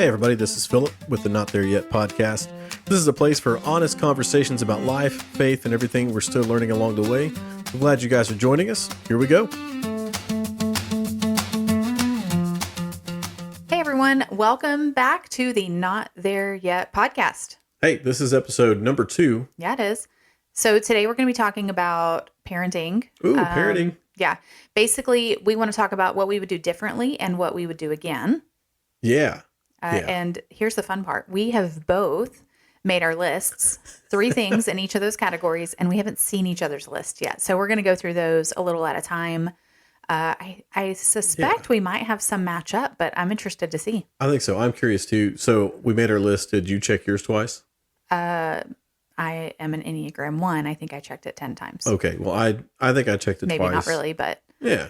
Hey everybody, this is Phillip with the Not There Yet podcast. This is a place for honest conversations about life, faith, and everything we're still learning along the way. I'm glad you guys are joining us. Here we go. Hey everyone, welcome back to the Not There Yet podcast. Hey, this is episode number 2. Yeah, it is. So today we're going to be talking about parenting. Ooh, parenting. Yeah. Basically, we want to talk about what we would do differently and what we would do again. Yeah. And here's the fun part. We have both made our lists, 3 things in each of those categories, and we haven't seen each other's list yet. So we're going to go through those a little at a time. I suspect we might have some match up, but I'm interested to see. I think so. I'm curious too. So we made our list. Did you check yours twice? I am an Enneagram 1. I think I checked it 10 times. Okay. Well, I think I checked it twice. Maybe not really, but yeah.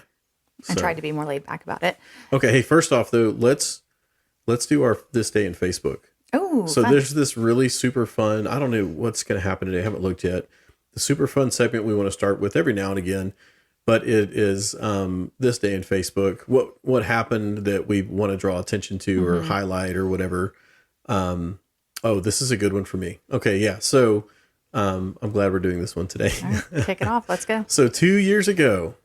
I tried to be more laid back about it. Okay. Hey, first off though, let's do our This Day in Facebook. Oh, so fun. There's this really super fun, I don't know what's going to happen today. I haven't looked yet. The super fun segment we want to start with every now and again, but it is This Day in Facebook. What happened that we want to draw attention to or highlight or whatever. Oh, this is a good one for me. Okay, yeah. So I'm glad we're doing this one today. All right, kick it off. Let's go. So 2 years ago,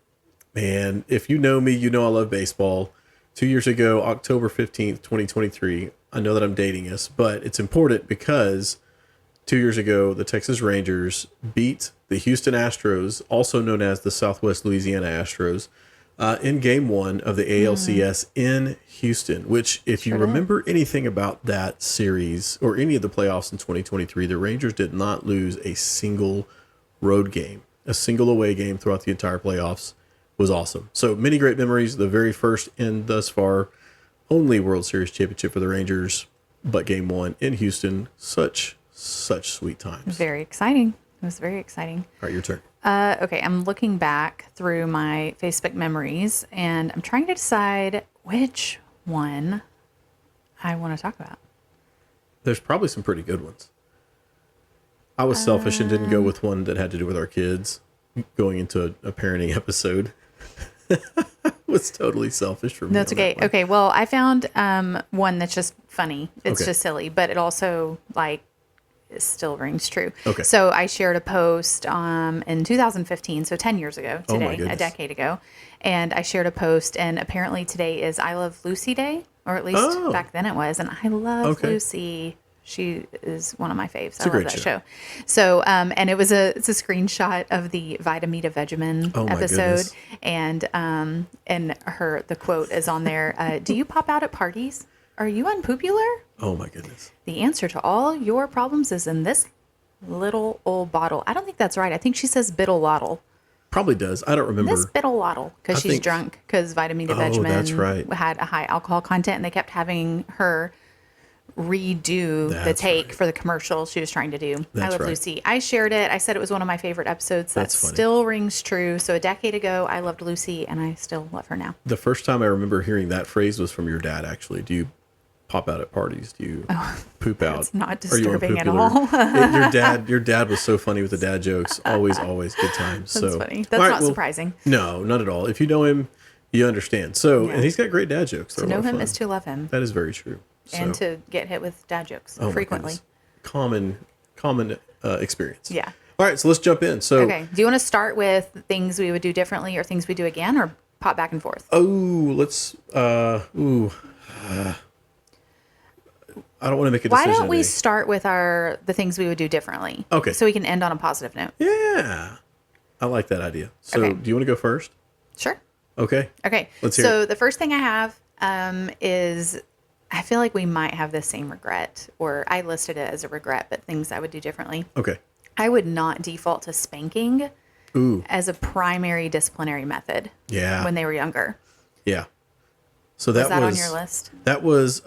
man, if you know me, you know I love baseball. 2 years ago, October 15th, 2023. I know that I'm dating us, but it's important because 2 years ago, the Texas Rangers beat the Houston Astros, also known as the Southwest Louisiana Astros, in Game 1 of the ALCS in Houston, which if you remember anything about that series or any of the playoffs in 2023, the Rangers did not lose a single road game, a single away game throughout the entire playoffs. Was awesome. So many great memories. The very first and thus far only World Series championship for the Rangers, but Game 1 in Houston. Such sweet times. Very exciting. It was very exciting. All right, your turn. Okay, I'm looking back through my Facebook memories, and I'm trying to decide which one I want to talk about. There's probably some pretty good ones. I was selfish and didn't go with one that had to do with our kids going into a parenting episode. Was totally selfish for me. That's okay. Okay, well, I found one that's just funny. It's just silly, but it also it still rings true. Okay. So I shared a post in 2015, so 10 years ago today, a decade ago, and I shared a post, and apparently today is I Love Lucy Day, or at least back then it was, and I love Lucy. She is one of my faves. I love that show. So, and it's a screenshot of the Vitamita Vegemin episode. Goodness. And the quote is on there. Do you pop out at parties? Are you unpopular? Oh my goodness. The answer to all your problems is in this little old bottle. I don't think that's right. I think she says biddle-loddle. Probably does. I don't remember. This biddle-loddle because she's drunk because Vitamita Vegemin had a high alcohol content, and they kept having her redo the take for the commercial she was trying to do. I Love Lucy. I shared it. I said it was one of my favorite episodes. That still rings true. So a decade ago, I loved Lucy, and I still love her now. The first time I remember hearing that phrase was from your dad, actually. Do you pop out at parties? Do you poop out? It's not disturbing at all. Your dad was so funny with the dad jokes. Always good times. That's funny. That's not surprising. No, not at all. If you know him, you understand. So, and he's got great dad jokes. To know him is to love him. That is very true. And to get hit with dad jokes frequently. Common experience. Yeah. All right, so let's jump in. So, okay. Do you want to start with things we would do differently or things we do again, or pop back and forth? Oh, let's. I don't want to make a decision. Why don't we start with the things we would do differently? Okay. So we can end on a positive note. Yeah, I like that idea. So, do you want to go first? Sure. Okay. Let's hear it. So the first thing I have is. I feel like we might have the same regret, or I listed it as a regret, but things I would do differently. Okay. I would not default to spanking as a primary disciplinary method. Yeah. When they were younger. Yeah. So that was that on your list? That was,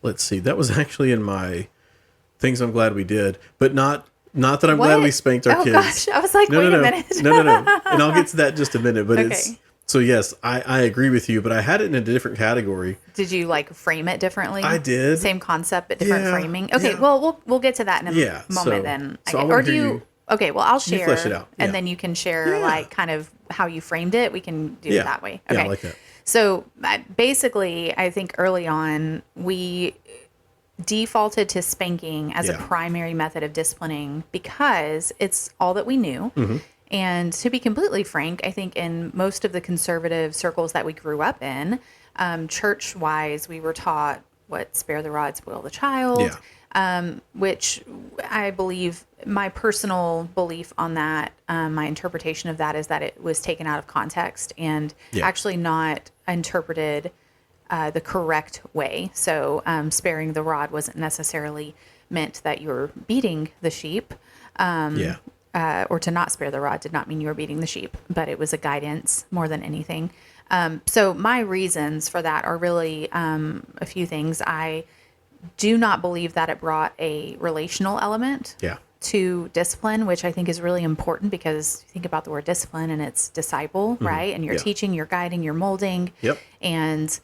let's see, that was actually in my things I'm glad we did, but not that I'm glad we spanked our kids. Gosh, I was like, wait a minute. No. And I'll get to that in just a minute, but it's. So yes, I agree with you, but I had it in a different category. Did you frame it differently? I did. Same concept, but different framing. Okay, well, we'll get to that in a moment then. Or do you? Okay, well, I'll share. You flesh it out. And then you can share kind of how you framed it. We can do it that way. Okay. Yeah, I like that. So basically, I think early on, we defaulted to spanking as a primary method of disciplining because it's all that we knew. And to be completely frank, I think in most of the conservative circles that we grew up in, church-wise, we were taught what spare the rod, spoil the child, which I believe, my personal belief on that, my interpretation of that is that it was taken out of context and actually not interpreted the correct way. So sparing the rod wasn't necessarily meant that you were beating the sheep. Or to not spare the rod did not mean you were beating the sheep, but it was a guidance more than anything. So my reasons for that are really a few things. I do not believe that it brought a relational element to discipline, which I think is really important because you think about the word discipline and it's disciple, right? And you're teaching, you're guiding, you're molding. And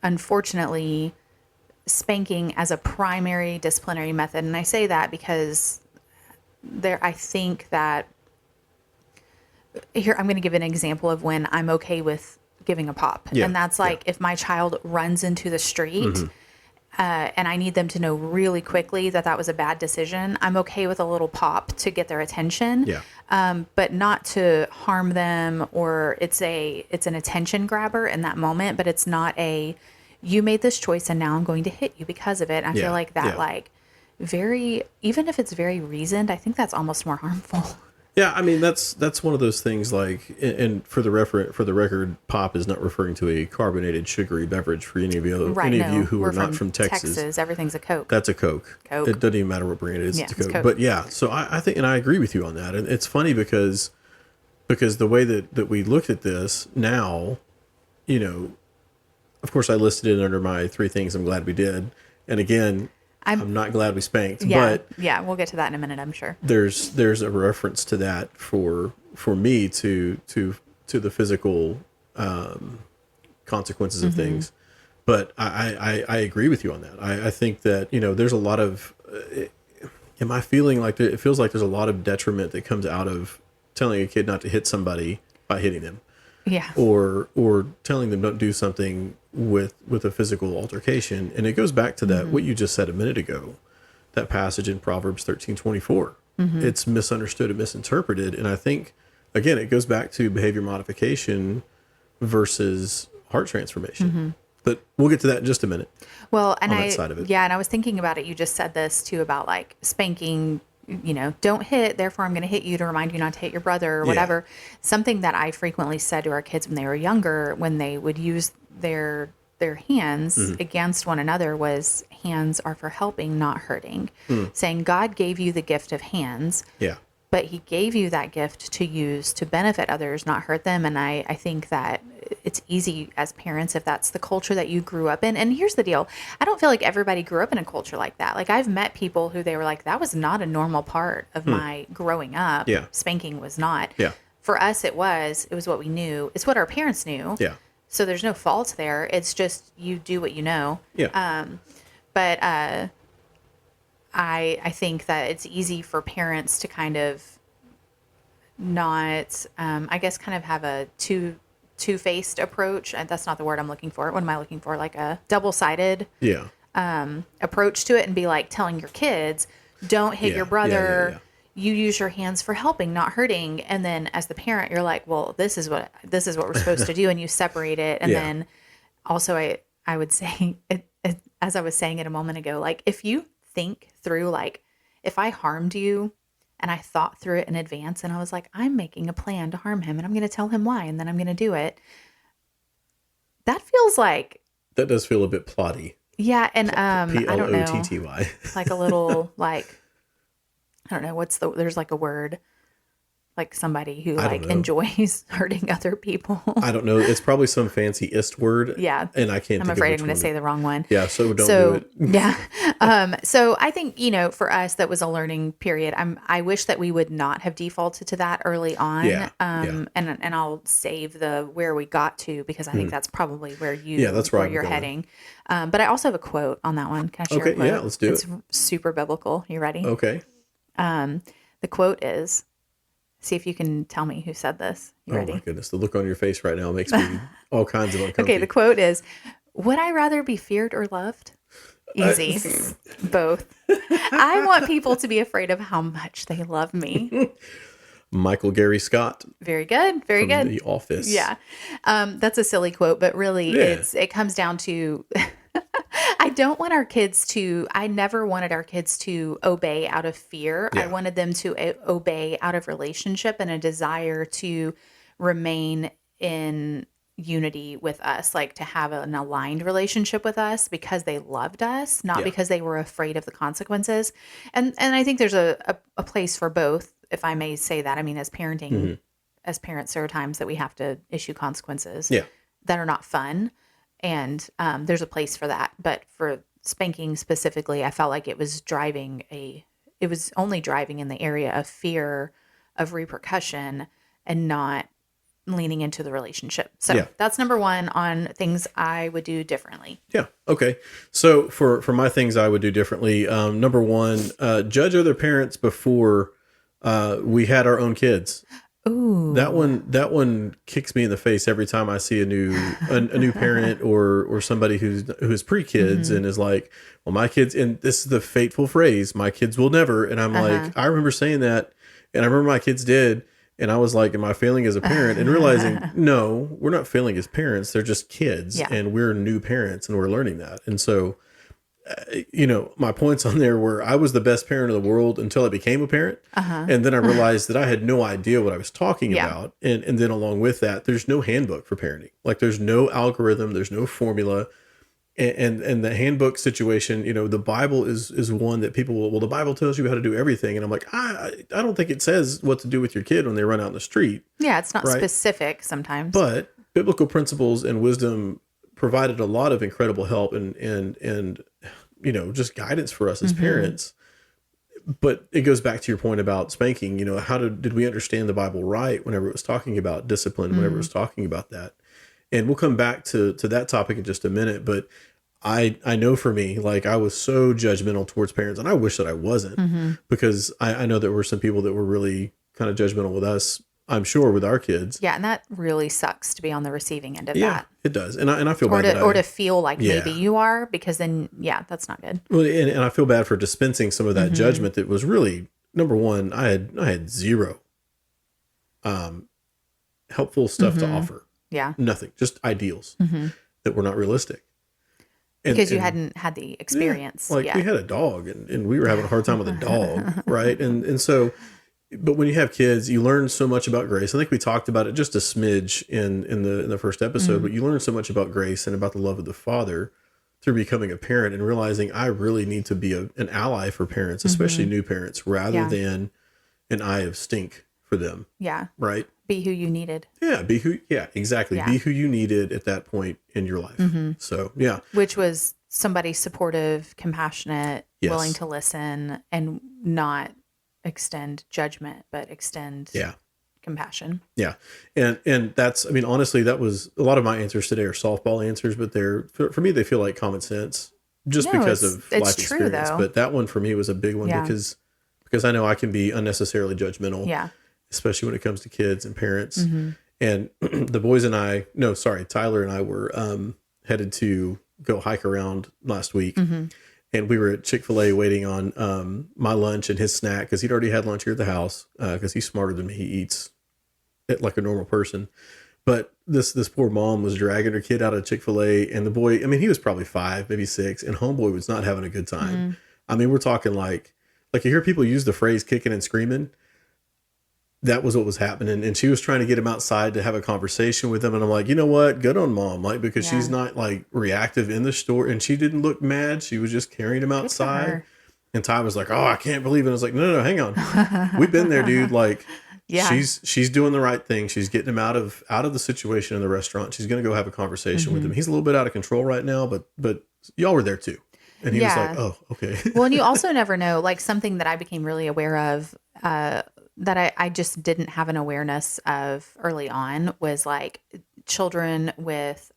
unfortunately, spanking as a primary disciplinary method, and I say that because I think that here, I'm going to give an example of when I'm okay with giving a pop. And that's like if my child runs into the street and I need them to know really quickly that that was a bad decision, I'm okay with a little pop to get their attention, but not to harm them, or it's an attention grabber in that moment, but it's not you made this choice and now I'm going to hit you because of it. I feel like that even if it's very reasoned, I think that's almost more harmful. Yeah, I mean that's one of those things. Like, and for the record, pop is not referring to a carbonated, sugary beverage for any of you who are not from Texas. Everything's a Coke. That's a Coke. It doesn't even matter what brand it is. It's a Coke. But so I think, and I agree with you on that. And it's funny because the way that we looked at this now, of course I listed it under my 3 things I'm glad we did, and again, I'm not glad we spanked, but we'll get to that in a minute, I'm sure. There's a reference to that for me to the physical consequences of things. But I agree with you on that. I think that, there's a lot of, am I feeling like it feels like there's a lot of detriment that comes out of telling a kid not to hit somebody by hitting them. Yeah. Or telling them don't do something with a physical altercation. And it goes back to that, what you just said a minute ago, that passage in Proverbs 13:24. It's misunderstood and misinterpreted. And I think, again, it goes back to behavior modification versus heart transformation. But we'll get to that in just a minute. Well, and that side of it. And I was thinking about it. You just said this too about like spanking, don't hit, therefore I'm going to hit you to remind you not to hit your brother or whatever. Something that I frequently said to our kids when they were younger, when they would use their hands against one another, was hands are for helping, not hurting. Saying God gave you the gift of hands, but he gave you that gift to use to benefit others, not hurt them. And I think that it's easy as parents, if that's the culture that you grew up in. And here's the deal. I don't feel like everybody grew up in a culture like that. Like, I've met people who they were like, that was not a normal part of my growing up. Spanking was not. For us, it was what we knew. It's what our parents knew. So there's no fault there. It's just, you do what you know. But I think that it's easy for parents to kind of not, I guess, kind of have a two-faced approach. And that's not the word I'm looking for. What am I looking for? Like a double-sided approach to it, and be like telling your kids, don't hit your brother. You use your hands for helping, not hurting. And then as the parent, you're like, well, this is what we're supposed to do. And you separate it. And then also I would say, as I was saying it a moment ago, like, if you think through, like, if I harmed you and I thought through it in advance and I was like, I'm making a plan to harm him and I'm going to tell him why, and then I'm going to do it. That feels like, that does feel a bit plotty. Yeah. And, I don't know, Plotty. Like a little, like, I don't know, there's like a word, like somebody who like enjoys hurting other people. I don't know. It's probably some fancy-ist word. Yeah. And I can't I'm afraid I'm going to say the wrong one. Yeah. So don't do it. Yeah. So I think, for us, that was a learning period. I wish that we would not have defaulted to that early on. And I'll save the where we got to, because I think that's probably where that's where you're heading. But I also have a quote on that one. Can I share a quote? Yeah, let's do it. It's super biblical. You ready? Okay. The quote is, See if you can tell me who said this. You ready? Oh my goodness. The look on your face right now makes me all kinds of uncomfortable. Okay, the quote is, would I rather be feared or loved? Easy. Both. I want people to be afraid of how much they love me. Michael Gary Scott. Very good. Very good. The Office. Yeah. That's a silly quote, but really it comes down to I never wanted our kids to obey out of fear. Yeah. I wanted them to obey out of relationship and a desire to remain in unity with us, like to have an aligned relationship with us because they loved us, not because they were afraid of the consequences. And I think there's a place for both, if I may say that. I mean, as parenting, as parents, there are times that we have to issue consequences that are not fun. And there's a place for that. But for spanking specifically, I felt like it was only driving in the area of fear of repercussion and not leaning into the relationship. So that's number one on things I would do differently. Yeah. Okay. So for my things I would do differently, number one, judge other parents before we had our own kids. Ooh. That one kicks me in the face every time I see a new parent or somebody who's pre-kids and is like, well, my kids, and this is the fateful phrase, my kids will never. And I'm like, I remember saying that, and I remember my kids did. And I was like, am I failing as a parent? And realizing, no, we're not failing as parents. They're just kids and we're new parents and we're learning that. And so, my points on there were I was the best parent in the world until I became a parent. And then I realized that I had no idea what I was talking about. And then along with that, there's no handbook for parenting. Like there's no algorithm, there's no formula. And the handbook situation, the Bible is one that people will, well, the Bible tells you how to do everything. And I'm like, I don't think it says what to do with your kid when they run out in the street. Yeah, it's not specific sometimes. But biblical principles and wisdom provided a lot of incredible help and just guidance for us as parents. But it goes back to your point about spanking. How did we understand the Bible right whenever it was talking about discipline, whenever it was talking about that? And we'll come back to that topic in just a minute. But I know for me, like I was so judgmental towards parents, and I wish that I wasn't, because I know there were some people that were really kind of judgmental with us, I'm sure, with our kids. Yeah, and that really sucks to be on the receiving end of that. Yeah, it does. And I feel bad. Or to feel like maybe you are, because then, that's not good. Well, and I feel bad for dispensing some of that judgment that was really, number one, I had zero helpful stuff to offer. Yeah. Nothing, just ideals that were not realistic. Because you hadn't had the experience. We had a dog and we were having a hard time with a dog. Right. And so, but when you have kids, you learn so much about grace. I think we talked about it just a smidge in the first episode, but you learn so much about grace and about the love of the Father through becoming a parent and realizing I really need to be an ally for parents, especially new parents, rather than an eye of stink for them. Yeah. Right. Be who you needed. Yeah. Exactly. Yeah. Be who you needed at that point in your life. So, yeah. Which was somebody supportive, compassionate, willing to listen, and not extend judgment, but extend compassion. Yeah. And that's, honestly, that was a lot of my answers today are softball answers, but they're, for me, they feel like common sense just because of life experience. Though. But that one for me was a big one because I know I can be unnecessarily judgmental. Yeah. Especially when it comes to kids and parents. And the boys and Tyler and I were headed to go hike around last week. And we were at Chick-fil-A waiting on my lunch and his snack because he'd already had lunch here at the house because he's smarter than me. He eats it like a normal person. But this poor mom was dragging her kid out of Chick-fil-A, and the boy, he was probably 5, maybe 6, and homeboy was not having a good time. We're talking like you hear people use the phrase kicking and screaming. That was what was happening. And she was trying to get him outside to have a conversation with him. And I'm like, you know what? Good on mom. Because she's not reactive in the store. And she didn't look mad. She was just carrying him outside. And Ty was like, oh, I can't believe it. I was like, no, hang on. We've been there, dude. She's doing the right thing. She's getting him out of the situation in the restaurant. She's going to go have a conversation with him. He's a little bit out of control right now, but y'all were there too. And he was like, oh, okay. Well, and you also never know, something that I became really aware of, that I just didn't have an awareness of early on was children with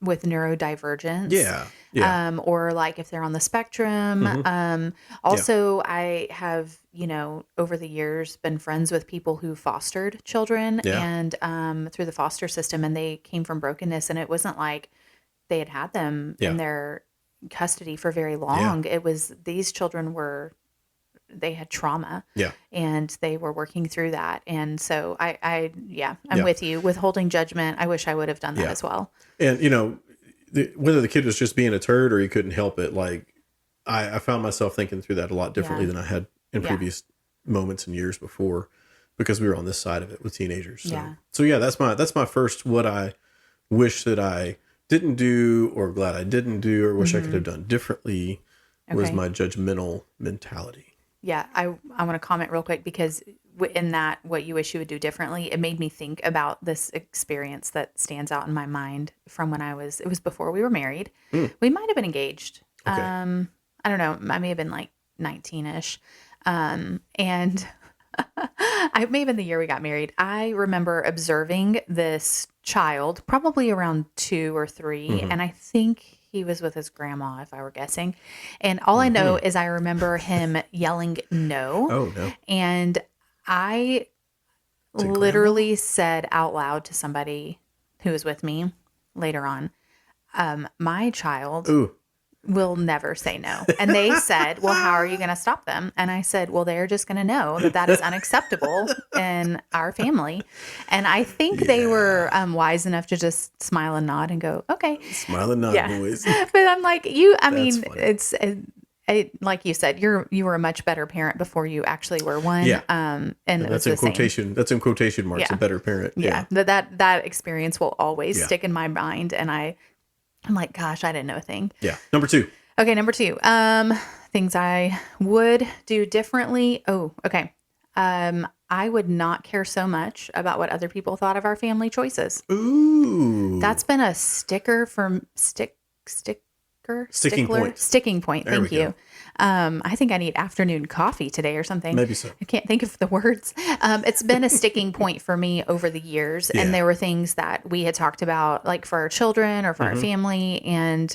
with neurodivergence. Yeah. Yeah. Or like if they're on the spectrum. Also, I have, over the years been friends with people who fostered children and through the foster system, and they came from brokenness, and it wasn't like they had them in their custody for very long. It was these children they had trauma and they were working through that. And so I'm with you. Withholding judgment. I wish I would have done that as well. And, whether the kid was just being a turd or he couldn't help it, like I found myself thinking through that a lot differently than I had in previous moments and years before, because we were on this side of it with teenagers. So that's my first, what I wish that I didn't do or glad I didn't do or wish I could have done differently was my judgmental mentality. Yeah, I want to comment real quick, because in that, what you wish you would do differently, it made me think about this experience that stands out in my mind from when it was before we were married. We might have been engaged. Okay. I don't know. I may have been like 19-ish. And I may have been the year we got married. I remember observing this child, probably around 2 or 3, and I think he was with his grandma, if I were guessing. And all I know is I remember him yelling no. Oh, no. And I literally said out loud to somebody who was with me later on, my child will never say no. And they said, well, how are you going to stop them? And I said, well, they're just going to know that is unacceptable in our family. And I think they were wise enough to just smile and nod and go, okay. Smile and nod, boys. But I'm like, funny. It's like you said, you were a much better parent before you actually were one. Yeah. And that's in quotation. That's in quotation marks. A better parent. Yeah. That experience will always stick in my mind. And I'm like, gosh, I didn't know a thing. Yeah. Number 2. Okay. Number 2. Things I would do differently. Oh, okay. I would not care so much about what other people thought of our family choices. Ooh. That's been a sticker for Sticking point. Sticking point. Thank you. I think I need afternoon coffee today or something. Maybe so. I can't think of the words. It's been a sticking point for me over the years. And there were things that we had talked about, like for our children or for our family. And,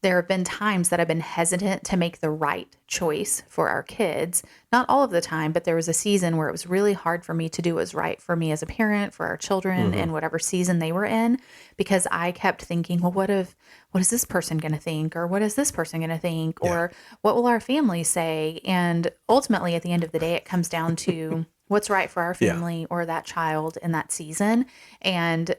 there have been times that I've been hesitant to make the right choice for our kids. Not all of the time, but there was a season where it was really hard for me to do what was right for me as a parent, for our children, in whatever season they were in, because I kept thinking, well, what is this person going to think? Or what is this person going to think? Or what will our family say? And ultimately, at the end of the day, it comes down to what's right for our family or that child in that season. And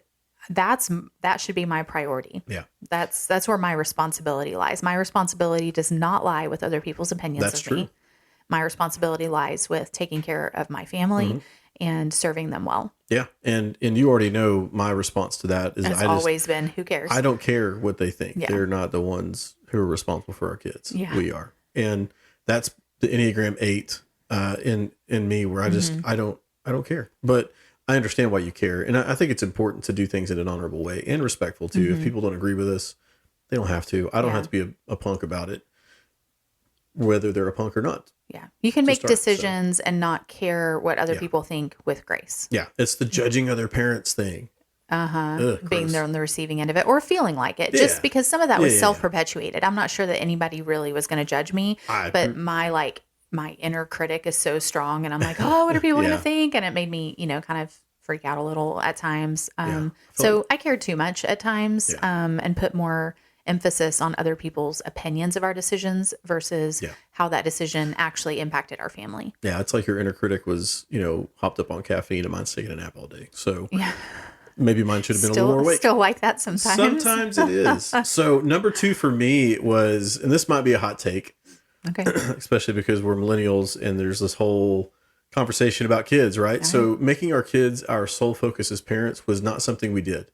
that should be my priority. Yeah. That's where my responsibility lies. My responsibility does not lie with other people's opinions of me. My responsibility lies with taking care of my family and serving them well. Yeah. And you already know my response to that is it's always been, who cares? I don't care what they think. Yeah. They're not the ones who are responsible for our kids. Yeah. We are. And that's the Enneagram 8 in me, where I just I don't care. But I understand why you care. And I think it's important to do things in an honorable way and respectful too. If people don't agree with us, they don't have to. I don't have to be a punk about it, whether they're a punk or not. Yeah. You can make decisions and not care what other people think with grace. Yeah. It's the judging other parents thing. Being there on the receiving end of it or feeling like it. Just because some of that was self-perpetuated. I'm not sure that anybody really was going to judge me, but my inner critic is so strong, and I'm like, oh, what are people going to think? And it made me, kind of freak out a little at times. So I cared too much at times, and put more emphasis on other people's opinions of our decisions versus how that decision actually impacted our family. Yeah. It's like your inner critic was, hopped up on caffeine, and mine's taking a nap all day. So maybe mine should have been a little more awake. Still like that sometimes. Sometimes it is. So number 2 for me was, and this might be a hot take, okay, especially because we're millennials and there's this whole conversation about kids, right? So making our kids our sole focus as parents was not something we did.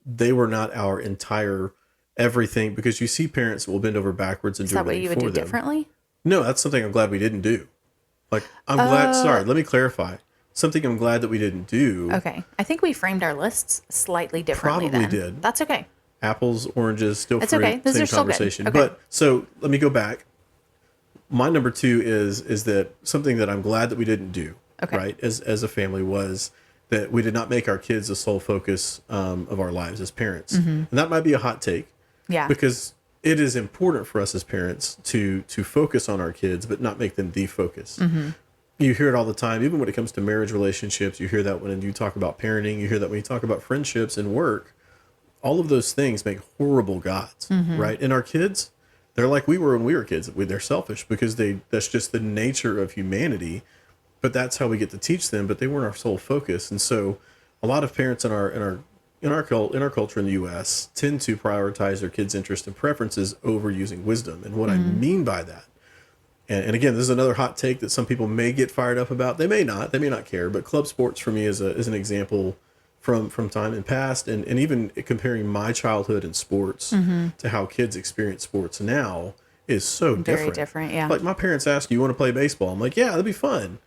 They were not our entire everything, because you see parents that will bend over backwards and do everything for them. Is that what you would do differently? No, that's something I'm glad we didn't do. Like, I'm glad, sorry, let me clarify. Something I'm glad that we didn't do. Okay. I think we framed our lists slightly differently. Probably did. That's okay. Apples, oranges, still fruit. It's okay. Those same are still conversation. good. Okay. But so let me go back. My number 2 is that something that I'm glad that we didn't do, right, as a family, was that we did not make our kids the sole focus of our lives as parents. And that might be a hot take. Yeah. Because it is important for us as parents to focus on our kids, but not make them the focus. You hear it all the time, even when it comes to marriage relationships. You hear that when you talk about parenting. You hear that when you talk about friendships and work. All of those things make horrible gods, right? And our kids, they're like we were when we were kids. They're selfish because that's just the nature of humanity. But that's how we get to teach them. But they weren't our sole focus, and so a lot of parents in our culture in the U.S. tend to prioritize their kids' interests and preferences over using wisdom. And what I mean by that, and again, this is another hot take that some people may get fired up about. They may not care. But club sports for me is an example from time in past, and even comparing my childhood in sports to how kids experience sports now is so different. Very different, yeah. Like my parents ask, "You want to play baseball?" I'm like, "Yeah, that'd be fun."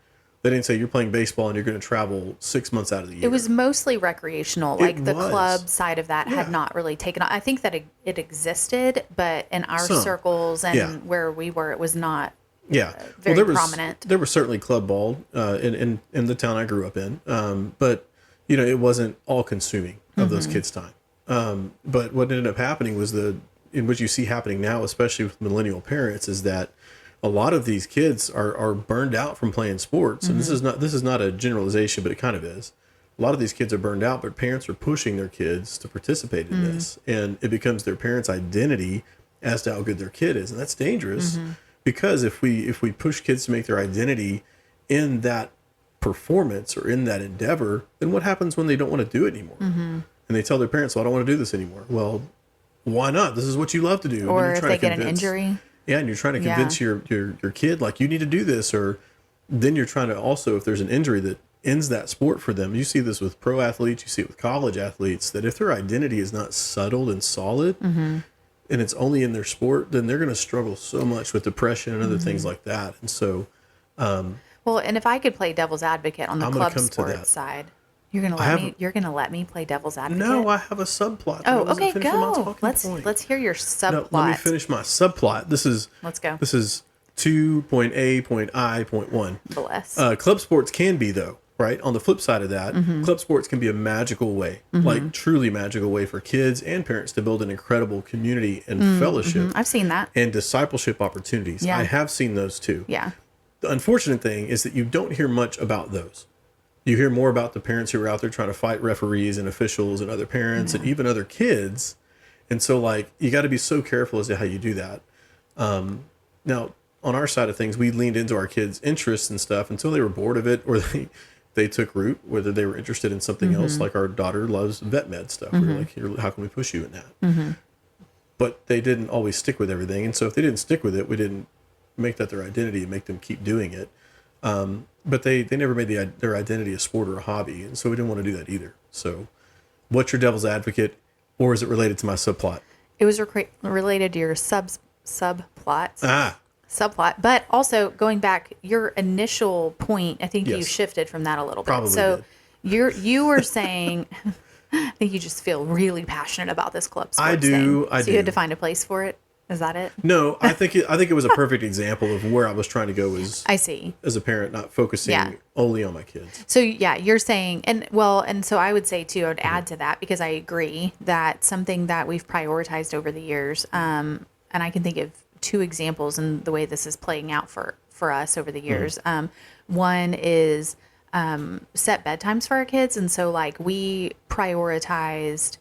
They didn't say you're playing baseball and you're going to travel 6 months out of the year. It was mostly recreational. Like the club side of that had not really taken on. I think that it existed, but in our circles and where we were, it was not very prominent. There was certainly club ball in the town I grew up in, but it wasn't all consuming of those kids' time. But what ended up happening was what you see happening now, especially with millennial parents, is that a lot of these kids are burned out from playing sports. And this is not a generalization, but it kind of is. A lot of these kids are burned out, but parents are pushing their kids to participate in this. And it becomes their parents' identity as to how good their kid is. And that's dangerous because if we push kids to make their identity in that performance or in that endeavor, then what happens when they don't want to do it anymore? And they tell their parents, well, I don't want to do this anymore. Well, why not? This is what you love to do. Or if they get an injury. Yeah, and you're trying to convince your kid, like, you need to do this. Or then you're trying to also, if there's an injury that ends that sport for them. You see this with pro athletes. You see it with college athletes, that if their identity is not settled and solid and it's only in their sport, then they're going to struggle so much with depression and other things like that. And so... well, and if I could play devil's advocate on the club sports side... You're gonna let me play devil's advocate? No, I have a subplot. Oh, okay, go. Let's hear your subplot. No, let me finish my subplot. Let's go. This is 2.A.I.1. Bless. Club sports can be, though, right? On the flip side of that, club sports can be a magical way, like truly magical way for kids and parents to build an incredible community and fellowship. I've seen that. And discipleship opportunities. Yeah. I have seen those too. Yeah. The unfortunate thing is that you don't hear much about those. You hear more about the parents who are out there trying to fight referees and officials and other parents and even other kids. And so, like, you got to be so careful as to how you do that. Now, on our side of things, we leaned into our kids' interests and stuff until they were bored of it or they took root, whether they were interested in something else. Like our daughter loves vet med stuff. We were like, here, how can we push you in that? But they didn't always stick with everything. And so if they didn't stick with it, we didn't make that their identity and make them keep doing it. But they never made their identity a sport or a hobby, and so we didn't want to do that either. So, what's your devil's advocate, or is it related to my subplot? It was related to your subplot. Subplot, but also going back, your initial point, I think you shifted from that a little bit. Probably so you were saying, I think you just feel really passionate about this club sports I do. So you had to find a place for it. Is that it? No, I think it was a perfect example of where I was trying to go as a parent, not focusing only on my kids. So you're saying, and so I would say too, I would add to that, because I agree that something that we've prioritized over the years, and I can think of two examples in the way this is playing out for us over the years. One is set bedtimes for our kids, and so like we prioritized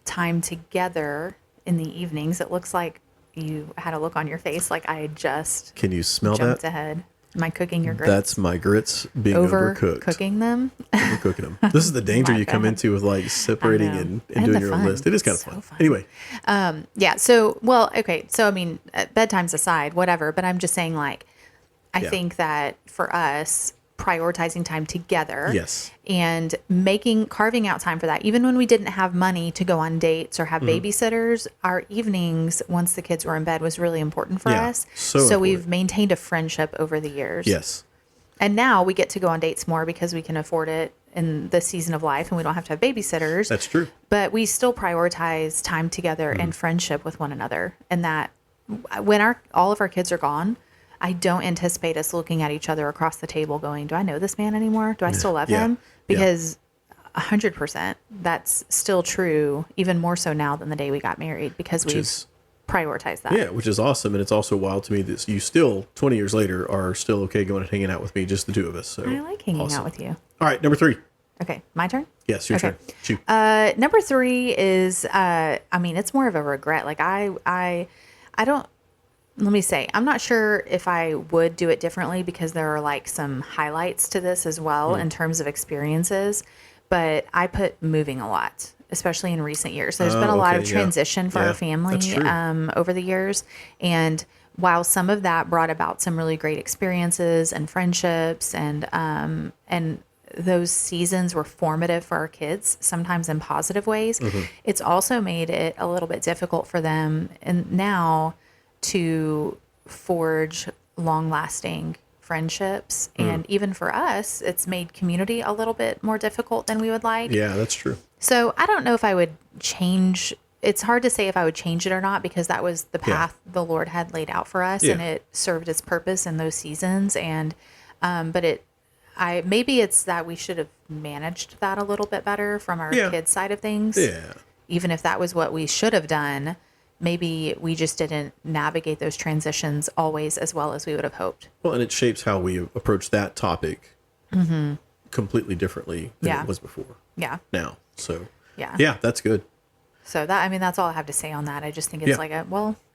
time together in the evenings. It looks like you had a look on your face like I just Can you smell jumped that? ahead. Am I cooking your grits? That's my grits being overcooked. Cooking them? Overcooking them. This is the danger you come into with like separating and doing your own list. It is kind of fun. Anyway. So, okay. So, I mean, bedtimes aside, whatever, but I'm just saying, like, I think that for us, prioritizing time together and carving out time for that, even when we didn't have money to go on dates or have babysitters, our evenings once the kids were in bed was really important for us. So we've maintained a friendship over the years. Yes. And now we get to go on dates more because we can afford it in this season of life and we don't have to have babysitters. That's true. But we still prioritize time together and friendship with one another. And that when all of our kids are gone, I don't anticipate us looking at each other across the table going, do I know this man anymore? Do I still love him? Because 100%, that's still true, even more so now than the day we got married, because we've prioritized that. Yeah, which is awesome. And it's also wild to me that you still, 20 years later, are still okay going and hanging out with me, just the two of us. So I like hanging out with you. All right, number 3. Okay, my turn? Yes, your turn. Shoot. Number 3 is, it's more of a regret. Like I don't, let me say, I'm not sure if I would do it differently, because there are like some highlights to this as well in terms of experiences, but I put moving a lot, especially in recent years. There's been a lot of transition for our family over the years. And while some of that brought about some really great experiences and friendships, and those seasons were formative for our kids, sometimes in positive ways, it's also made it a little bit difficult for them and now to forge long-lasting friendships. And even for us, it's made community a little bit more difficult than we would like. Yeah, that's true. So I don't know if I would change. It's hard to say if I would change it or not, because that was the path the Lord had laid out for us, and it served its purpose in those seasons. And, maybe it's that we should have managed that a little bit better from our kids' side of things. Yeah. Even if that was what we should have done, maybe we just didn't navigate those transitions always as well as we would have hoped. Well, and it shapes how we approach that topic completely differently than it was before. Yeah. Now. So, yeah, that's good. So that's all I have to say on that. I just think it's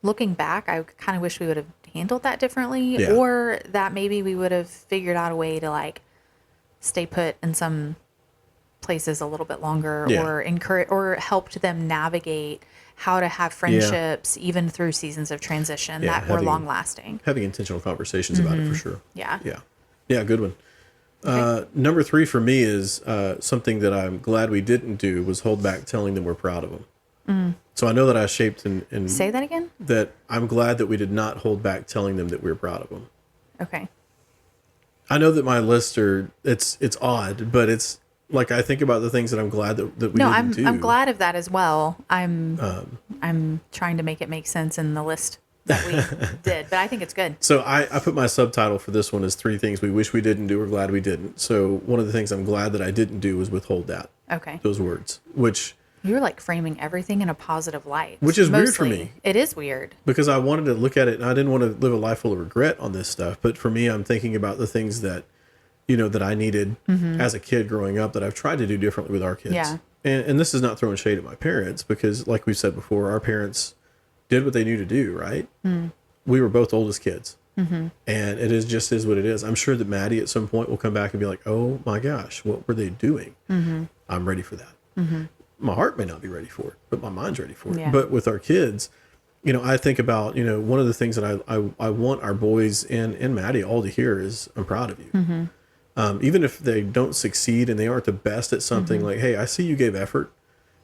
looking back, I kind of wish we would have handled that differently, or that maybe we would have figured out a way to like stay put in some places a little bit longer, or encourage or helped them navigate how to have friendships even through seasons of transition that were long lasting. Having intentional conversations about it for sure. Yeah. Yeah, good one. Okay. Number 3 for me is something that I'm glad we didn't do was hold back telling them we're proud of them. So I know that I shaped and say that again. That I'm glad that we did not hold back telling them that we're proud of them. Okay. I know that my list it's odd, but it's like I think about the things that I'm glad that we didn't do. I'm glad of that as well. I'm trying to make it make sense in the list that we did, but I think it's good. So I put my subtitle for this one as 3 things we wish we didn't do or glad we didn't. So one of the things I'm glad that I didn't do was withhold that. Okay. Those words, which you're like framing everything in a positive light. Which is weird for me. It is weird. Because I wanted to look at it and I didn't want to live a life full of regret on this stuff. But for me, I'm thinking about the things that, that I needed as a kid growing up that I've tried to do differently with our kids. Yeah. And this is not throwing shade at my parents, because like we said before, our parents did what they knew to do, right? We were both oldest kids. And it is just is what it is. I'm sure that Maddie at some point will come back and be like, oh my gosh, what were they doing? I'm ready for that. My heart may not be ready for it, but my mind's ready for it. Yeah. But with our kids, I think about, one of the things that I want our boys and Maddie all to hear is, I'm proud of you. Even if they don't succeed and they aren't the best at something, like, hey, I see you gave effort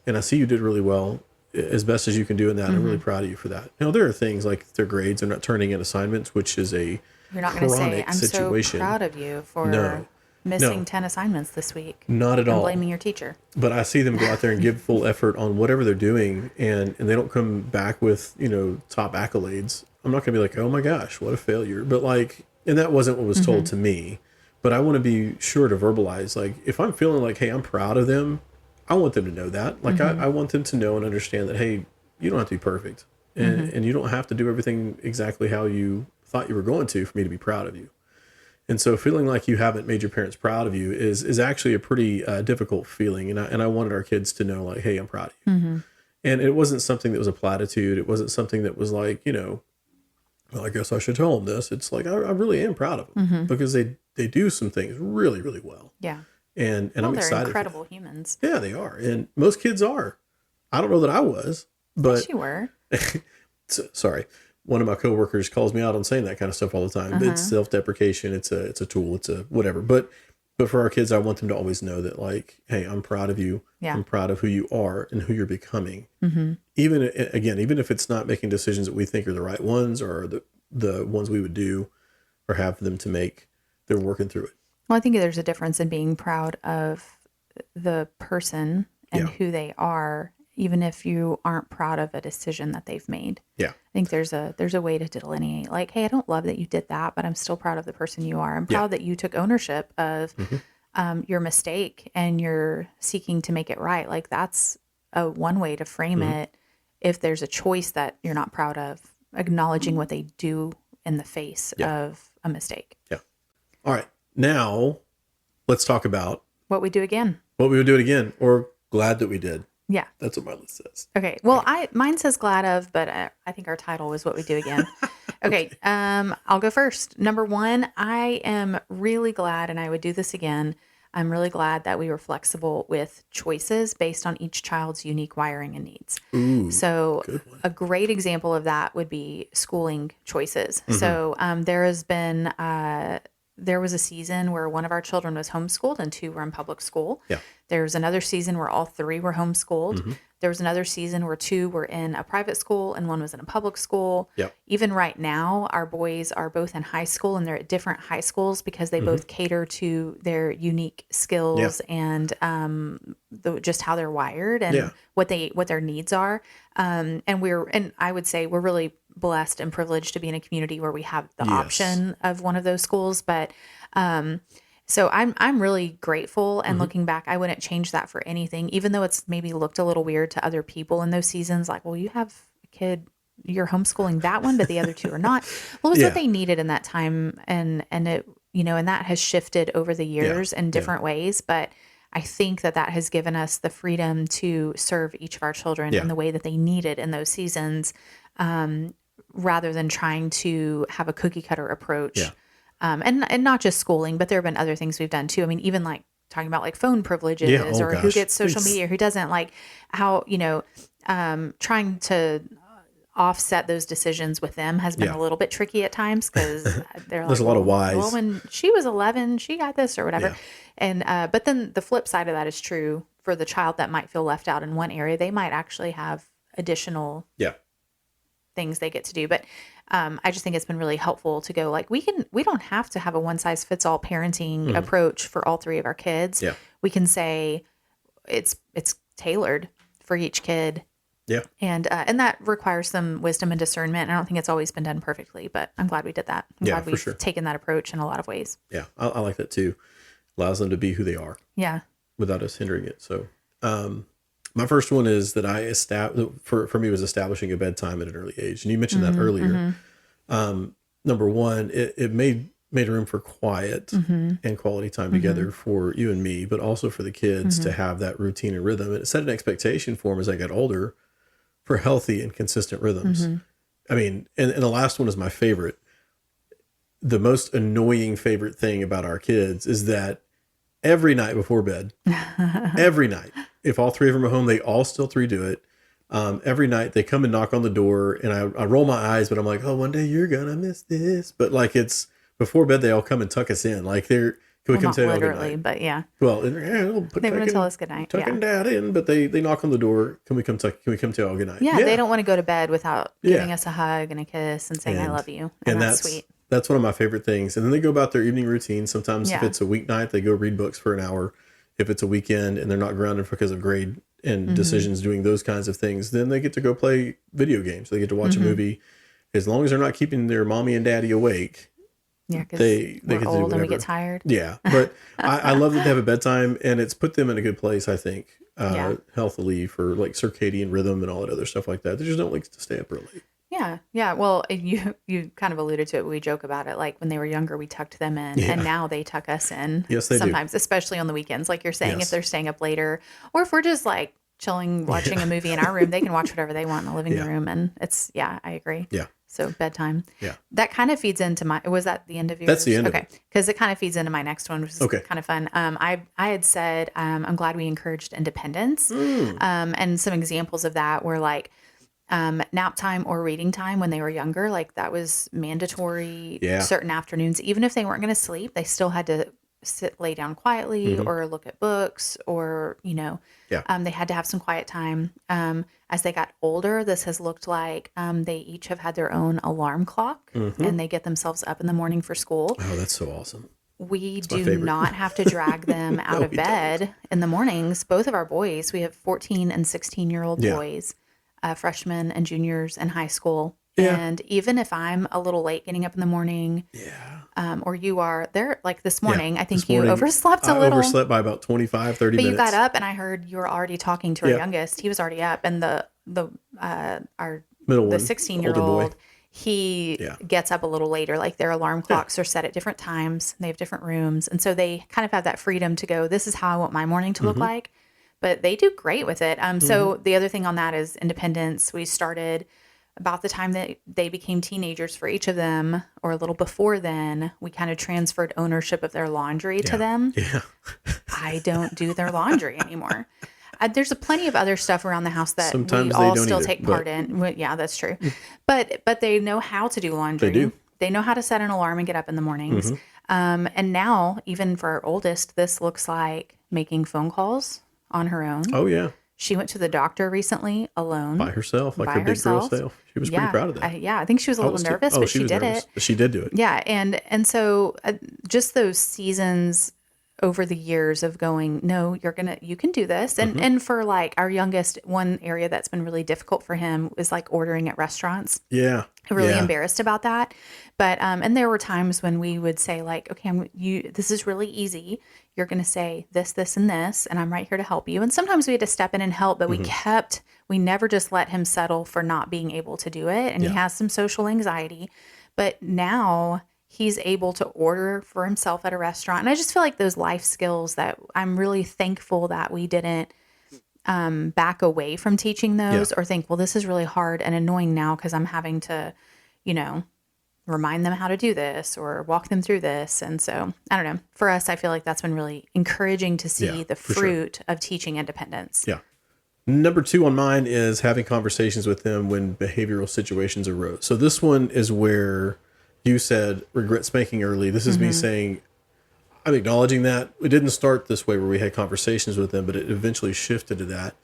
and I see you did really well as best as you can do in that. I'm really proud of you for that. There are things like their grades are not turning in assignments, which is a You're not going to say, I'm situation. So proud of you for missing 10 assignments this week. Not at all. Blaming your teacher. But I see them go out there and give full effort on whatever they're doing, and they don't come back with, top accolades. I'm not going to be like, oh my gosh, what a failure. But and that wasn't what was told to me. But I want to be sure to verbalize, if I'm feeling like, hey, I'm proud of them, I want them to know that. I want them to know and understand that, hey, you don't have to be perfect. And you don't have to do everything exactly how you thought you were going to for me to be proud of you. And so feeling like you haven't made your parents proud of you is actually a pretty difficult feeling. And I wanted our kids to know, hey, I'm proud of you. And it wasn't something that was a platitude. It wasn't something that was well, I guess I should tell them this. It's I really am proud of them because they do some things really, really well. Yeah. And I'm excited. They're incredible humans. Yeah, they are. And most kids are. I don't know that I was, but yes, you were. Sorry. One of my coworkers calls me out on saying that kind of stuff all the time. It's self-deprecation. It's a tool. It's a whatever. But for our kids, I want them to always know that hey, I'm proud of you. Yeah. I'm proud of who you are and who you're becoming. Even if it's not making decisions that we think are the right ones or the ones we would do or have them to make, they're working through it. Well, I think there's a difference in being proud of the person and who they are even if you aren't proud of a decision that they've made. Yeah. I think there's a way to delineate, like, hey, I don't love that you did that, but I'm still proud of the person you are. I'm proud that you took ownership of your mistake and you're seeking to make it right. Like, that's one way to frame it. If there's a choice that you're not proud of, acknowledging what they do in the face of a mistake. Yeah. All right. Now let's talk about what we do again. What we would do it again, or glad that we did. Yeah. That's what my list says. Okay. Well, mine says glad of, but I think our title was what we do again. Okay. I'll go first. Number one, I am really glad, and I would do this again. I'm really glad that we were flexible with choices based on each child's unique wiring and needs. Ooh, so a great example of that would be schooling choices. So there was a season where one of our children was homeschooled and two were in public school. Yeah. There was another season where all three were homeschooled. There was another season where two were in a private school and one was in a public school. Yep. Even right now, our boys are both in high school and they're at different high schools because they both cater to their unique skills and just how they're wired and what their needs are. And I would say we're really blessed and privileged to be in a community where we have the option of one of those schools. But so I'm really grateful, and looking back, I wouldn't change that for anything, even though it's maybe looked a little weird to other people in those seasons. Like, well, you have a kid, you're homeschooling that one, but the other two are not. Well, it was what they needed in that time. And it, and that has shifted over the years in different ways. But I think that has given us the freedom to serve each of our children in the way that they needed in those seasons, rather than trying to have a cookie cutter approach. Yeah. And not just schooling, but there have been other things we've done too. I mean, even like talking about like phone privileges or who gets social media, who doesn't, like how, trying to offset those decisions with them has been a little bit tricky at times because they're there's a lot of whys. Well, when she was 11, she got this or whatever. Yeah. And, but then the flip side of that is true for the child that might feel left out in one area. They might actually have additional things they get to do. But I just think it's been really helpful to go like, we don't have to have a one size fits all parenting approach for all three of our kids. Yeah. We can say it's tailored for each kid. Yeah. And that requires some wisdom and discernment. I don't think it's always been done perfectly, but I'm glad we did that. I'm glad we've taken that approach in a lot of ways. Yeah. I like that too. Allows them to be who they are. Yeah. Without us hindering it. So, my first one is that for me was establishing a bedtime at an early age. And you mentioned that earlier. Number one, it made room for quiet and quality time together for you and me, but also for the kids to have that routine and rhythm. And it set an expectation for them as I got older for healthy and consistent rhythms. I mean, and the last one is my favorite. The most annoying favorite thing about our kids is that every night before bed, every night, if all three of them are home, they all still three do it. Every night they come and knock on the door and I roll my eyes, but I'm like, oh, one day you're going to miss this. But like it's before bed, they all come and tuck us in. Like can we come tell you good night? But yeah. Well, they want to tell us good night. Tucking dad in, but they knock on the door. Can we come tell you all good night? Yeah. They don't want to go to bed without giving us a hug and a kiss and saying, I love you. And that's sweet. That's one of my favorite things. And then they go about their evening routine. Sometimes if it's a weeknight, they go read books for an hour. If it's a weekend and they're not grounded because of grade and decisions doing those kinds of things, then they get to go play video games. They get to watch a movie. As long as they're not keeping their mommy and daddy awake, because they get to do whatever. And we get tired. Yeah. But I love that they have a bedtime and it's put them in a good place, I think, healthily for like circadian rhythm and all that other stuff like that. They just don't like to stay up early. Yeah. Yeah. Well, you kind of alluded to it. We joke about it. Like when they were younger, we tucked them in and now they tuck us in. Yes, they sometimes, especially on the weekends. Like you're saying, if they're staying up later or if we're just like chilling, watching a movie in our room, they can watch whatever they want in the living room. And it's, I agree. Yeah. So bedtime. Yeah. That kind of feeds into was that the end of yours? That's the end. Okay. Because it kind of feeds into my next one, which is kind of fun. I had said, I'm glad we encouraged independence. And some examples of that were like, nap time or reading time when they were younger, like that was mandatory. Certain afternoons, even if they weren't going to sleep, they still had to lay down quietly or look at books or they had to have some quiet time. As they got older, this has looked like they each have had their own alarm clock and they get themselves up in the morning for school. Oh, that's so awesome. we do not have to drag them out of bed in the mornings. Both of our boys, we have 14 and 16-year-old boys, freshmen and juniors in high school. Yeah. And even if I'm a little late getting up in the morning, or you are there, like this morning, I think you overslept a little. I overslept by about 25, 30 minutes. But you got up and I heard you were already talking to our youngest. He was already up, and the 16-year-old, he gets up a little later. Like their alarm clocks are set at different times. They have different rooms. And so they kind of have that freedom to go, this is how I want my morning to look like. But they do great with it. So the other thing on that is independence. We started about the time that they became teenagers for each of them, or a little before then, we kind of transferred ownership of their laundry to them. Yeah. I don't do their laundry anymore. There's plenty of other stuff around the house that sometimes we all still take part in. Well, yeah, that's true. But they know how to do laundry. They do. They know how to set an alarm and get up in the mornings. And now, even for our oldest, this looks like making phone calls on her own. Oh, yeah. She went to the doctor recently alone. By herself, like her big girl self. She was pretty proud of that. I think she was a little nervous, but she did it. She did do it. Yeah, and so just those seasons over the years of going, no, you can do this. And for like our youngest, one area that's been really difficult for him is like ordering at restaurants. Yeah. Really embarrassed about that. But, and there were times when we would say like, okay, this is really easy. You're going to say this, this, and this, and I'm right here to help you. And sometimes we had to step in and help, but we never just let him settle for not being able to do it. And he has some social anxiety, but now he's able to order for himself at a restaurant. And I just feel like those life skills that I'm really thankful that we didn't back away from teaching those or think, well, this is really hard and annoying now because I'm having to, remind them how to do this or walk them through this. And so, I don't know. For us, I feel like that's been really encouraging to see the fruit of teaching independence. Yeah. Number 2 on mine is having conversations with them when behavioral situations arose. So this one is where you said regret spanking early. This is me saying, I'm acknowledging that. It didn't start this way where we had conversations with them, but it eventually shifted to that.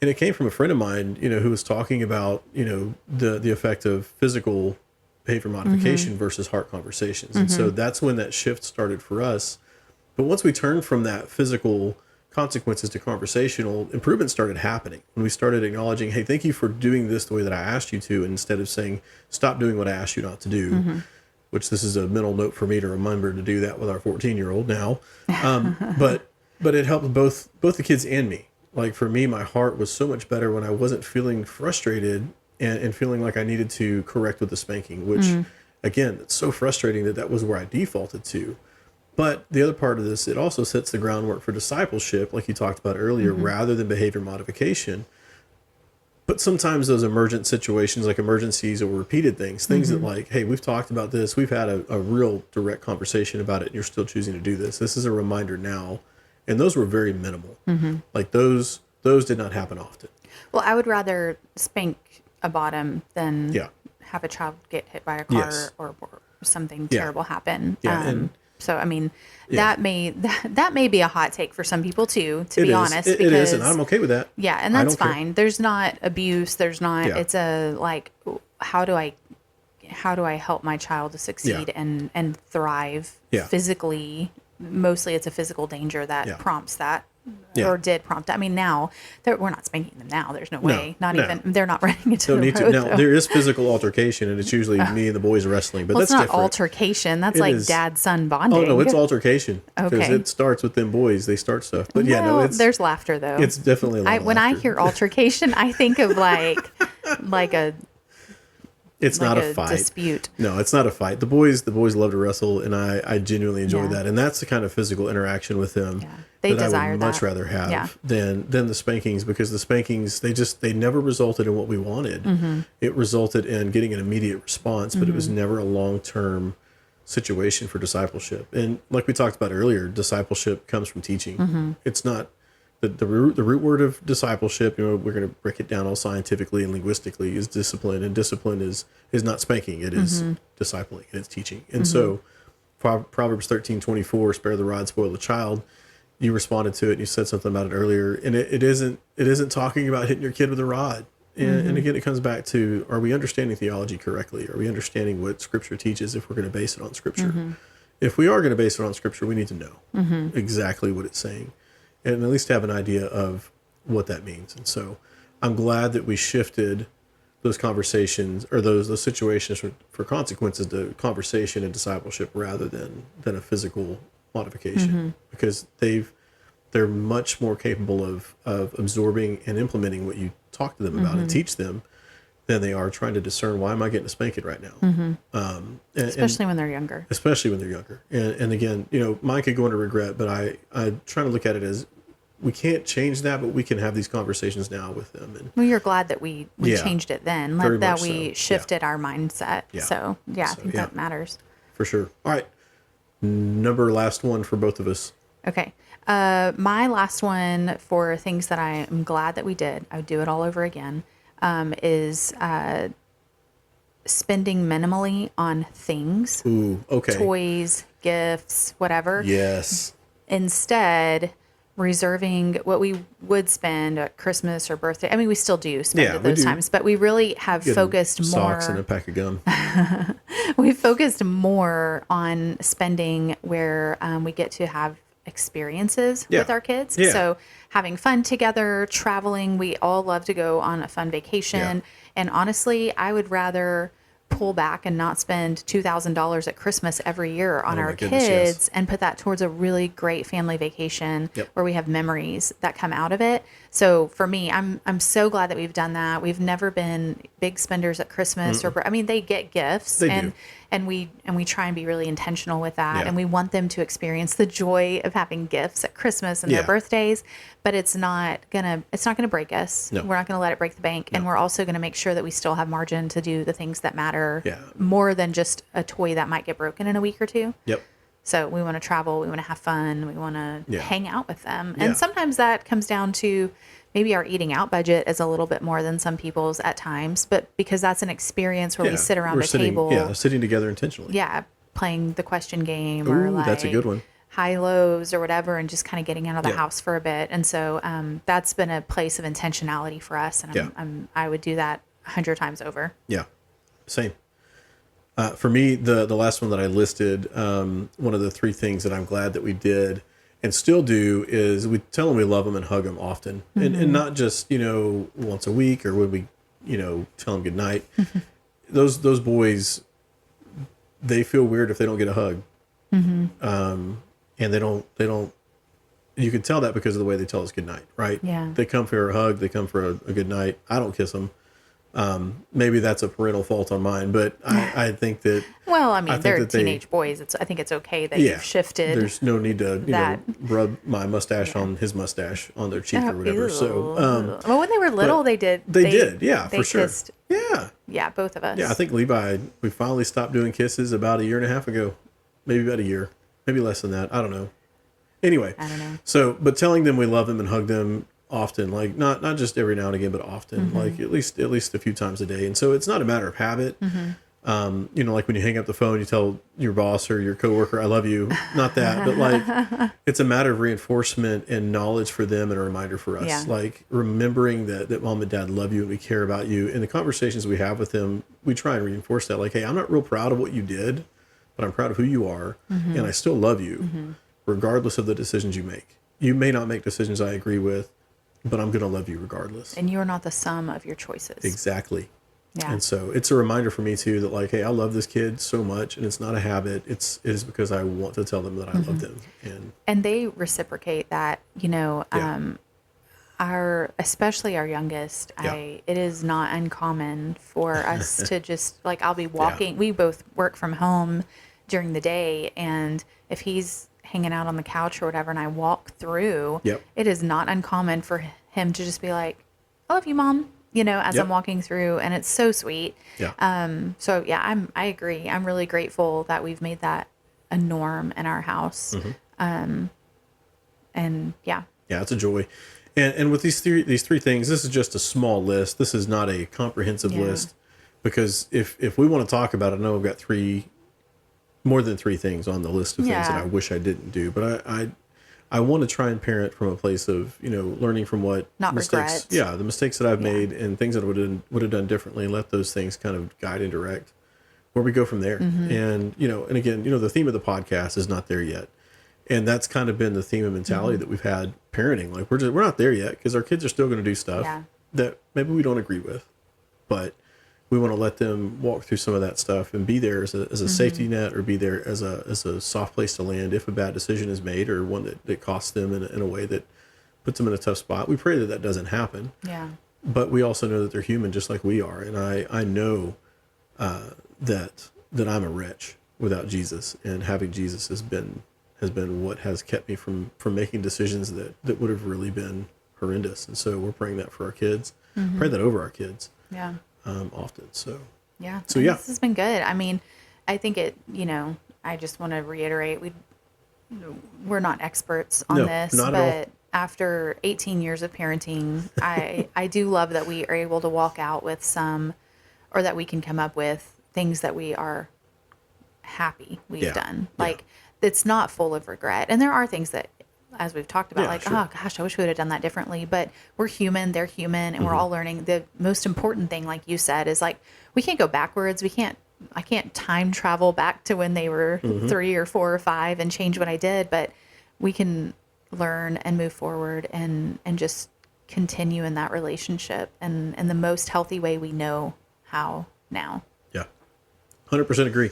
And it came from a friend of mine, who was talking about, the effect of physical behavior modification versus heart conversations. And so that's when that shift started for us. But once we turned from that physical consequences to conversational, improvement started happening. When we started acknowledging, hey, thank you for doing this the way that I asked you to, instead of saying, stop doing what I asked you not to do, which this is a mental note for me to remember to do that with our 14-year-old now. But it helped both the kids and me. Like for me, my heart was so much better when I wasn't feeling frustrated and feeling like I needed to correct with the spanking, which again, it's so frustrating that was where I defaulted to. But the other part of this, it also sets the groundwork for discipleship, like you talked about earlier, rather than behavior modification. But sometimes those emergent situations, like emergencies or repeated things that like, hey, we've talked about this, we've had a real direct conversation about it, and you're still choosing to do this. This is a reminder now. And those were very minimal. Like those did not happen often. Well, I would rather spank a bottom than have a child get hit by a car or something terrible happen. So, I mean, that may be a hot take for some people too, to be honest. It is, and I'm okay with that. Yeah, and that's fine. There's not abuse. There's not, it's a, like, how do I help my child to succeed and thrive physically? Mostly it's a physical danger that prompts that. Or did prompt that. I mean, now we're not spanking them now. There's no way. They're not running into the road. Now, there is physical altercation, and it's usually me and the boys wrestling, but that's not different. Altercation. That's like dad-son bonding. Oh, no, it's altercation. Because it starts with them boys. They start stuff. But there's laughter, though. It's definitely a lot of When laughter. I hear altercation, I think of like a... It's like not a fight. Dispute. No, it's not a fight. The boys love to wrestle, and I genuinely enjoy that. And that's the kind of physical interaction with them that I would much rather have than the spankings, because the spankings, they never resulted in what we wanted. It resulted in getting an immediate response, but it was never a long-term situation for discipleship. And like we talked about earlier, discipleship comes from teaching. It's not the root word of discipleship, we're going to break it down all scientifically and linguistically, is discipline. And discipline is not spanking. It is discipling, and it's teaching. And so Proverbs 13:24, spare the rod, spoil the child. You responded to it, and you said something about it earlier. And it isn't talking about hitting your kid with a rod. And again, it comes back to, are we understanding theology correctly? Are we understanding what Scripture teaches if we're going to base it on Scripture? if we are going to base it on scripture, we need to know exactly what it's saying and at least have an idea of what that means. And so I'm glad that we shifted those conversations or those situations for consequences to conversation and discipleship rather than a physical modification, because they're much more capable of absorbing and implementing what you talk to them about and teach them than they are trying to discern, why am I getting a spanking right now? Especially when they're younger. Especially when they're younger. And again, mine could go into regret, but I try to look at it as we can't change that, but we can have these conversations now with them. And well, you're glad that we changed it then, that we shifted our mindset. Yeah. So I think that matters. For sure. All right. Last one for both of us. Okay. My last one for things that I am glad that we did, I would do it all over again, is spending minimally on things. Ooh, okay. Toys, gifts, whatever. Yes. Instead, reserving what we would spend at Christmas or birthday. I mean, we still do spend at those times, but we really have focused more. Socks and a pack of gum. We've focused more on spending where we get to have experiences with our kids. Yeah. So having fun together, traveling. We all love to go on a fun vacation. Yeah. And honestly, I would rather pull back and not spend $2,000 at Christmas every year on our kids and put that towards a really great family vacation where we have memories that come out of it. So for me, I'm so glad that we've done that. We've never been big spenders at Christmas they get gifts and we try and be really intentional with that. And we want them to experience the joy of having gifts at Christmas and their birthdays, but it's not gonna break us. No. We're not gonna let it break the bank. And we're also gonna make sure that we still have margin to do the things that matter more than just a toy that might get broken in a week or two. Yep. So we want to travel, we want to have fun, we want to hang out with them. Yeah. And sometimes that comes down to maybe our eating out budget is a little bit more than some people's at times, but because that's an experience where we sit around table. Yeah, sitting together intentionally. Yeah, playing the question game or that's a good one. High-lows or whatever, and just kind of getting out of the house for a bit. And so that's been a place of intentionality for us, and I would do that 100 times over. Yeah, same. For me, the last one that I listed, one of the 3 things that I'm glad that we did and still do is we tell them we love them and hug them often. And not just, once a week or when we, tell them good night. Those boys, they feel weird if they don't get a hug. And they don't, you can tell that because of the way they tell us good night, right? Yeah. They come for a hug. They come for a good night. I don't kiss them. Maybe that's a parental fault on mine, but I think that. Well, I mean, they're teenage boys. I think it's okay that you've shifted. There's no need to rub my mustache on his mustache on their cheek or whatever. Ew. So, well, when they were little, they did. They did, yeah, they for sure. Kissed, yeah, both of us. Yeah, I think Levi, we finally stopped doing kisses about a year and a half ago, maybe about a year, maybe less than that. I don't know. Anyway, I don't know. So, but telling them we love them and hug them often, like not just every now and again, but often, like at least a few times a day. And so it's not a matter of habit. Like when you hang up the phone, you tell your boss or your coworker, I love you. Not that, but like it's a matter of reinforcement and knowledge for them and a reminder for us. Yeah. Like remembering that mom and dad love you and we care about you. In the conversations we have with them, we try and reinforce that. Like, hey, I'm not real proud of what you did, but I'm proud of who you are. And I still love you regardless of the decisions you make. You may not make decisions I agree with, but I'm going to love you regardless. And you're not the sum of your choices. Exactly. Yeah. And so it's a reminder for me too that like, hey, I love this kid so much, and it's not a habit. It is because I want to tell them that I love them. And they reciprocate that, especially our youngest, it is not uncommon for us to just like, I'll be walking. We both work from home during the day, and if he's hanging out on the couch or whatever and I walk through, it is not uncommon for him to just be like, I love you, Mom, as I'm walking through, and it's so sweet. I agree. I'm really grateful that we've made that a norm in our house. It's a joy. And with these three things, this is just a small list. This is not a comprehensive list, because if we want to talk about it, I know I've got more than 3 things on the list of things that I wish I didn't do, but I want to try and parent from a place of, learning from what mistakes, the mistakes that I've made and things that I would have done differently, and let those things kind of guide and direct where we go from there. And, and again, the theme of the podcast is not there yet. And that's kind of been the theme and mentality that we've had parenting. Like we're not there yet because our kids are still going to do stuff that maybe we don't agree with, but we want to let them walk through some of that stuff and be there as a safety net, or be there as a soft place to land if a bad decision is made, or one that costs them in a way that puts them in a tough spot. We pray that doesn't happen. Yeah. But we also know that they're human just like we are. And I know that I'm a wretch without Jesus, and having Jesus has been what has kept me from making decisions that would have really been horrendous. And so we're praying that for our kids, pray that over our kids. Yeah. Often. So yeah. This has been good. I mean, I think I just want to reiterate, we're not experts on this, but after 18 years of parenting, I do love that we are able to walk out with or that we can come up with things that we are happy we've done. Like, it's not full of regret. And there are things that, as we've talked about, oh gosh, I wish we would have done that differently. But we're human, they're human, and we're all learning. The most important thing, like you said, is like, we can't go backwards. I can't time travel back to when they were 3 or 4 or 5 and change what I did, but we can learn and move forward and just continue in that relationship and in the most healthy way we know how now. Yeah. 100% agree.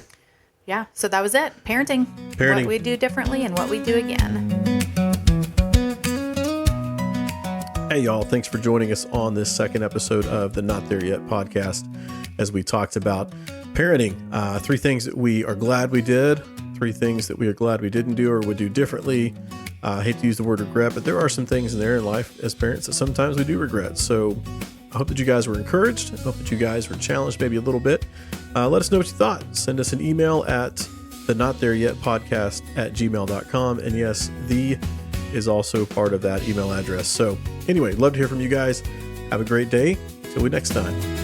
Yeah. So that was it. Parenting. What we do differently and what we do again. Hey, y'all. Thanks for joining us on this second episode of the Not There Yet podcast, as we talked about parenting. 3 things that we are glad we did, 3 things that we are glad we didn't do or would do differently. I hate to use the word regret, but there are some things in there in life as parents that sometimes we do regret. So I hope that you guys were encouraged. I hope that you guys were challenged maybe a little bit. Let us know what you thought. Send us an email at thenotthereYetpodcast@gmail.com. And yes, the is also part of that email address. So anyway, love to hear from you guys. Have a great day. Till we next time.